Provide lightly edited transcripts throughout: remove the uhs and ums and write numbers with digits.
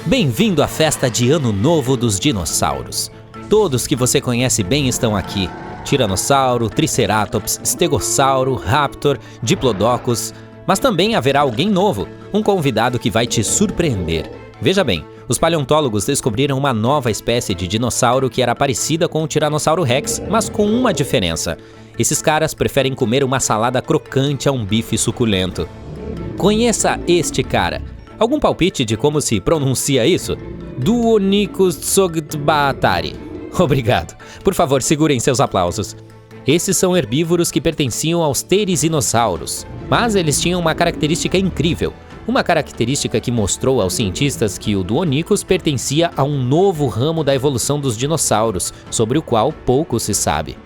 Bem-vindo à festa de Ano Novo dos dinossauros. Todos que você conhece bem estão aqui. Tiranossauro, Triceratops, Stegossauro, Raptor, Diplodocus. Mas também haverá alguém novo, um convidado que vai te surpreender. Veja bem, os paleontólogos descobriram uma nova espécie de dinossauro que era parecida com o Tiranossauro Rex, mas com uma diferença. Esses caras preferem comer uma salada crocante a um bife suculento. Conheça este cara. Algum palpite de como se pronuncia isso? Duonicus tsogtbatari. Obrigado. Por favor, segurem seus aplausos. Esses são herbívoros que pertenciam aos pterissinossauros, mas eles tinham uma característica incrível. Uma característica que mostrou aos cientistas que o Duonicus pertencia a um novo ramo da evolução dos dinossauros, sobre o qual pouco se sabe.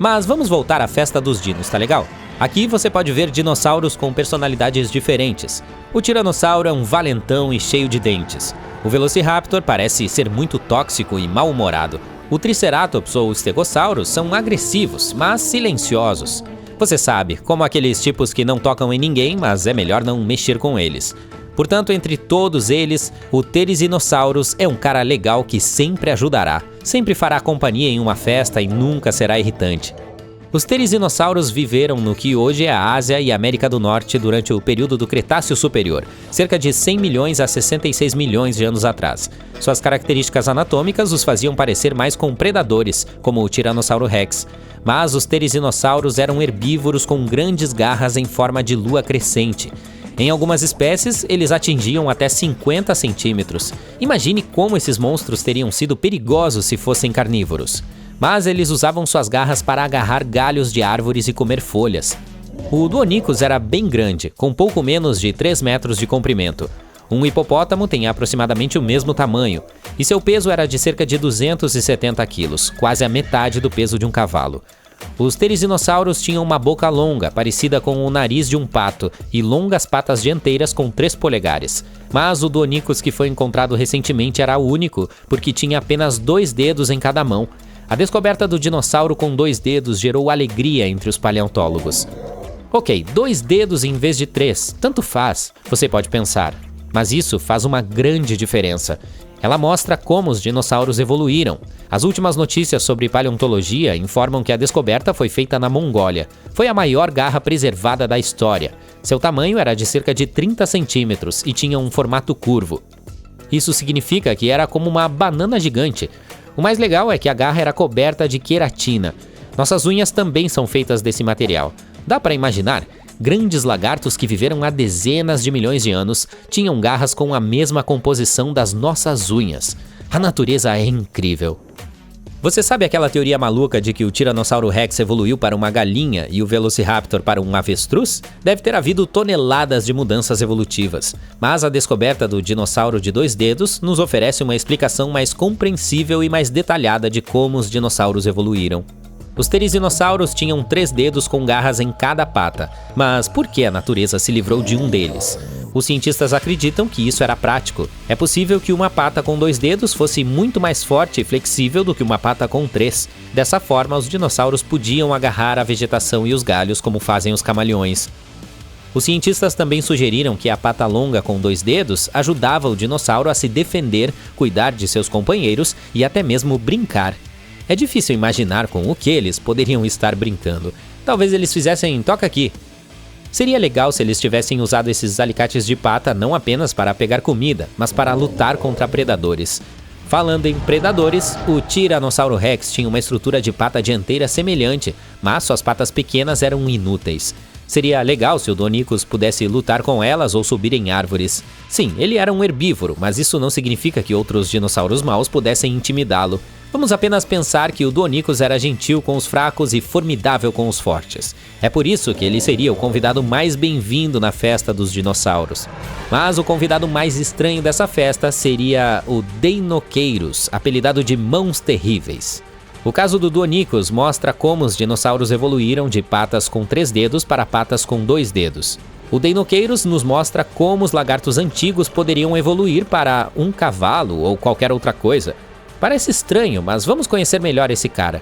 Mas vamos voltar à festa dos dinos, tá legal? Aqui você pode ver dinossauros com personalidades diferentes. O Tiranossauro é um valentão e cheio de dentes. O Velociraptor parece ser muito tóxico e mal-humorado. O Triceratops ou os Stegossauros são agressivos, mas silenciosos. Você sabe, como aqueles tipos que não tocam em ninguém, mas é melhor não mexer com eles. Portanto, entre todos eles, o Therizinosaurus é um cara legal que sempre ajudará, sempre fará companhia em uma festa e nunca será irritante. Os Therizinossauros viveram no que hoje é a Ásia e a América do Norte durante o período do Cretáceo Superior, cerca de 100 milhões a 66 milhões de anos atrás. Suas características anatômicas os faziam parecer mais com predadores, como o Tiranossauro Rex. Mas os Therizinossauros eram herbívoros com grandes garras em forma de lua crescente. Em algumas espécies, eles atingiam até 50 centímetros. Imagine como esses monstros teriam sido perigosos se fossem carnívoros. Mas eles usavam suas garras para agarrar galhos de árvores e comer folhas. O Duonicus era bem grande, com pouco menos de 3 metros de comprimento. Um hipopótamo tem aproximadamente o mesmo tamanho, e seu peso era de cerca de 270 quilos, quase a metade do peso de um cavalo. Os Therizinossauros tinham uma boca longa, parecida com o nariz de um pato, e longas patas dianteiras com 3 polegares. Mas o Duonicus que foi encontrado recentemente era único, porque tinha apenas 2 dedos em cada mão. A descoberta do dinossauro com 2 dedos gerou alegria entre os paleontólogos. Ok, 2 dedos em vez de 3, tanto faz, você pode pensar. Mas isso faz uma grande diferença. Ela mostra como os dinossauros evoluíram. As últimas notícias sobre paleontologia informam que a descoberta foi feita na Mongólia. Foi a maior garra preservada da história. Seu tamanho era de cerca de 30 centímetros e tinha um formato curvo. Isso significa que era como uma banana gigante. O mais legal é que a garra era coberta de queratina. Nossas unhas também são feitas desse material. Dá para imaginar? Grandes lagartos que viveram há dezenas de milhões de anos tinham garras com a mesma composição das nossas unhas. A natureza é incrível. Você sabe aquela teoria maluca de que o Tiranossauro Rex evoluiu para uma galinha e o Velociraptor para um avestruz? Deve ter havido toneladas de mudanças evolutivas. Mas a descoberta do dinossauro de 2 dedos nos oferece uma explicação mais compreensível e mais detalhada de como os dinossauros evoluíram. Os Therizinossauros tinham 3 dedos com garras em cada pata, mas por que a natureza se livrou de um deles? Os cientistas acreditam que isso era prático. É possível que uma pata com 2 dedos fosse muito mais forte e flexível do que uma pata com 3. Dessa forma, os dinossauros podiam agarrar a vegetação e os galhos como fazem os camaleões. Os cientistas também sugeriram que a pata longa com 2 dedos ajudava o dinossauro a se defender, cuidar de seus companheiros e até mesmo brincar. É difícil imaginar com o que eles poderiam estar brincando. Talvez eles fizessem toca aqui. Seria legal se eles tivessem usado esses alicates de pata não apenas para pegar comida, mas para lutar contra predadores. Falando em predadores, o Tiranossauro Rex tinha uma estrutura de pata dianteira semelhante, mas suas patas pequenas eram inúteis. Seria legal se o Duonicus pudesse lutar com elas ou subir em árvores. Sim, ele era um herbívoro, mas isso não significa que outros dinossauros maus pudessem intimidá-lo. Vamos apenas pensar que o Duonicus era gentil com os fracos e formidável com os fortes. É por isso que ele seria o convidado mais bem-vindo na festa dos dinossauros. Mas o convidado mais estranho dessa festa seria o Deinocheirus, apelidado de Mãos Terríveis. O caso do Duonicus mostra como os dinossauros evoluíram de patas com 3 dedos para patas com 2 dedos. O Deinocheirus nos mostra como os lagartos antigos poderiam evoluir para um cavalo ou qualquer outra coisa. Parece estranho, mas vamos conhecer melhor esse cara.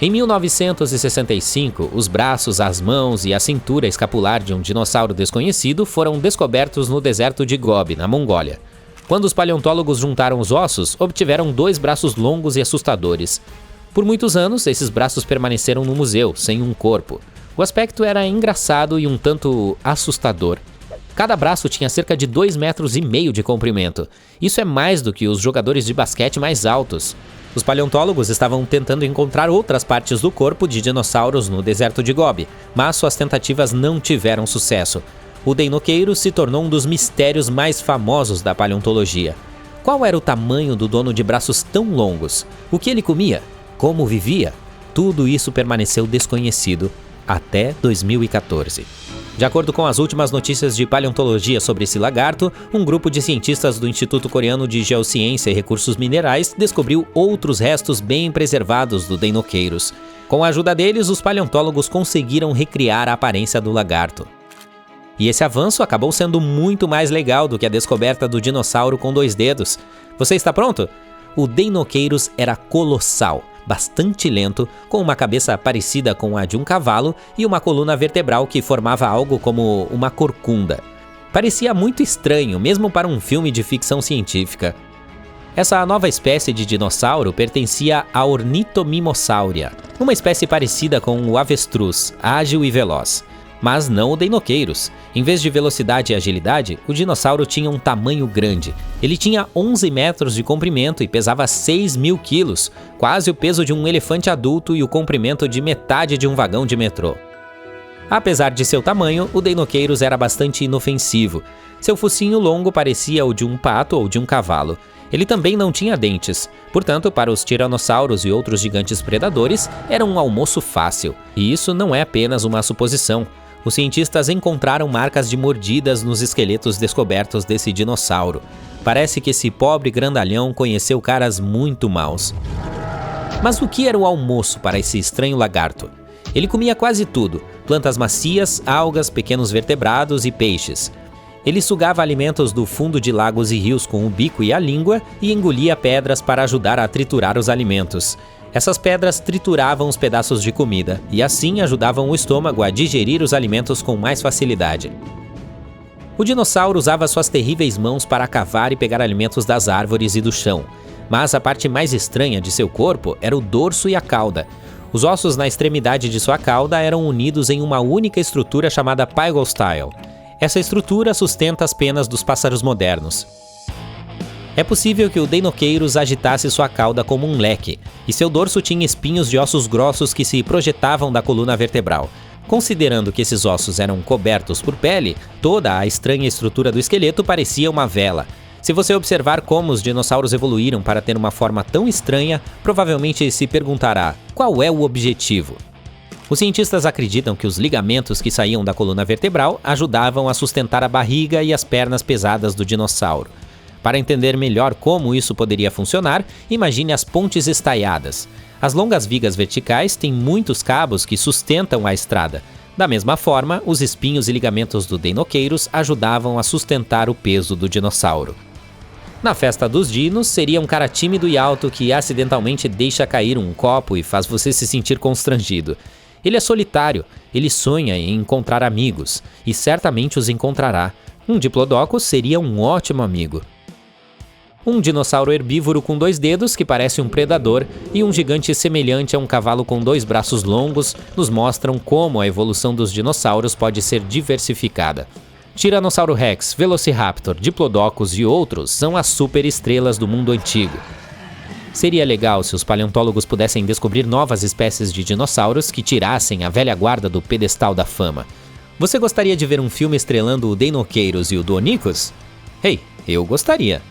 Em 1965, os braços, as mãos e a cintura escapular de um dinossauro desconhecido foram descobertos no deserto de Gobi, na Mongólia. Quando os paleontólogos juntaram os ossos, obtiveram 2 braços longos e assustadores. Por muitos anos, esses braços permaneceram no museu, sem um corpo. O aspecto era engraçado e um tanto assustador. Cada braço tinha cerca de 2,5 metros de comprimento. Isso é mais do que os jogadores de basquete mais altos. Os paleontólogos estavam tentando encontrar outras partes do corpo de dinossauros no deserto de Gobi, mas suas tentativas não tiveram sucesso. O Deinocheirus se tornou um dos mistérios mais famosos da paleontologia. Qual era o tamanho do dono de braços tão longos? O que ele comia? Como vivia? Tudo isso permaneceu desconhecido até 2014. De acordo com as últimas notícias de paleontologia sobre esse lagarto, um grupo de cientistas do Instituto Coreano de Geociência e Recursos Minerais descobriu outros restos bem preservados do Deinocheirus. Com a ajuda deles, os paleontólogos conseguiram recriar a aparência do lagarto. E esse avanço acabou sendo muito mais legal do que a descoberta do dinossauro com 2 dedos. Você está pronto? O Deinocheirus era colossal, bastante lento, com uma cabeça parecida com a de um cavalo e uma coluna vertebral que formava algo como uma corcunda. Parecia muito estranho, mesmo para um filme de ficção científica. Essa nova espécie de dinossauro pertencia à Ornithomimosauria, uma espécie parecida com o avestruz, ágil e veloz. Mas não o Deinocheirus. Em vez de velocidade e agilidade, o dinossauro tinha um tamanho grande. Ele tinha 11 metros de comprimento e pesava 6.000 quilos, quase o peso de um elefante adulto e o comprimento de metade de um vagão de metrô. Apesar de seu tamanho, o Deinocheirus era bastante inofensivo. Seu focinho longo parecia o de um pato ou de um cavalo. Ele também não tinha dentes, portanto, para os tiranossauros e outros gigantes predadores, era um almoço fácil. E isso não é apenas uma suposição. Os cientistas encontraram marcas de mordidas nos esqueletos descobertos desse dinossauro. Parece que esse pobre grandalhão conheceu caras muito maus. Mas o que era o almoço para esse estranho lagarto? Ele comia quase tudo: plantas macias, algas, pequenos vertebrados e peixes. Ele sugava alimentos do fundo de lagos e rios com o bico e a língua e engolia pedras para ajudar a triturar os alimentos. Essas pedras trituravam os pedaços de comida e assim ajudavam o estômago a digerir os alimentos com mais facilidade. O dinossauro usava suas terríveis mãos para cavar e pegar alimentos das árvores e do chão. Mas a parte mais estranha de seu corpo era o dorso e a cauda. Os ossos na extremidade de sua cauda eram unidos em uma única estrutura chamada pygostyle. Essa estrutura sustenta as penas dos pássaros modernos. É possível que o Deinocheirus agitasse sua cauda como um leque, e seu dorso tinha espinhos de ossos grossos que se projetavam da coluna vertebral. Considerando que esses ossos eram cobertos por pele, toda a estranha estrutura do esqueleto parecia uma vela. Se você observar como os dinossauros evoluíram para ter uma forma tão estranha, provavelmente se perguntará: qual é o objetivo? Os cientistas acreditam que os ligamentos que saíam da coluna vertebral ajudavam a sustentar a barriga e as pernas pesadas do dinossauro. Para entender melhor como isso poderia funcionar, imagine as pontes estaiadas. As longas vigas verticais têm muitos cabos que sustentam a estrada. Da mesma forma, os espinhos e ligamentos do Deinocheirus ajudavam a sustentar o peso do dinossauro. Na festa dos dinos, seria um cara tímido e alto que acidentalmente deixa cair um copo e faz você se sentir constrangido. Ele é solitário, ele sonha em encontrar amigos, e certamente os encontrará. Um diplodocus seria um ótimo amigo. Um dinossauro herbívoro com 2 dedos, que parece um predador, e um gigante semelhante a um cavalo com 2 braços longos, nos mostram como a evolução dos dinossauros pode ser diversificada. Tiranossauro Rex, Velociraptor, Diplodocus e outros são as superestrelas do mundo antigo. Seria legal se os paleontólogos pudessem descobrir novas espécies de dinossauros que tirassem a velha guarda do pedestal da fama. Você gostaria de ver um filme estrelando o Deinocheirus e o Deinonychus? Hey, eu gostaria!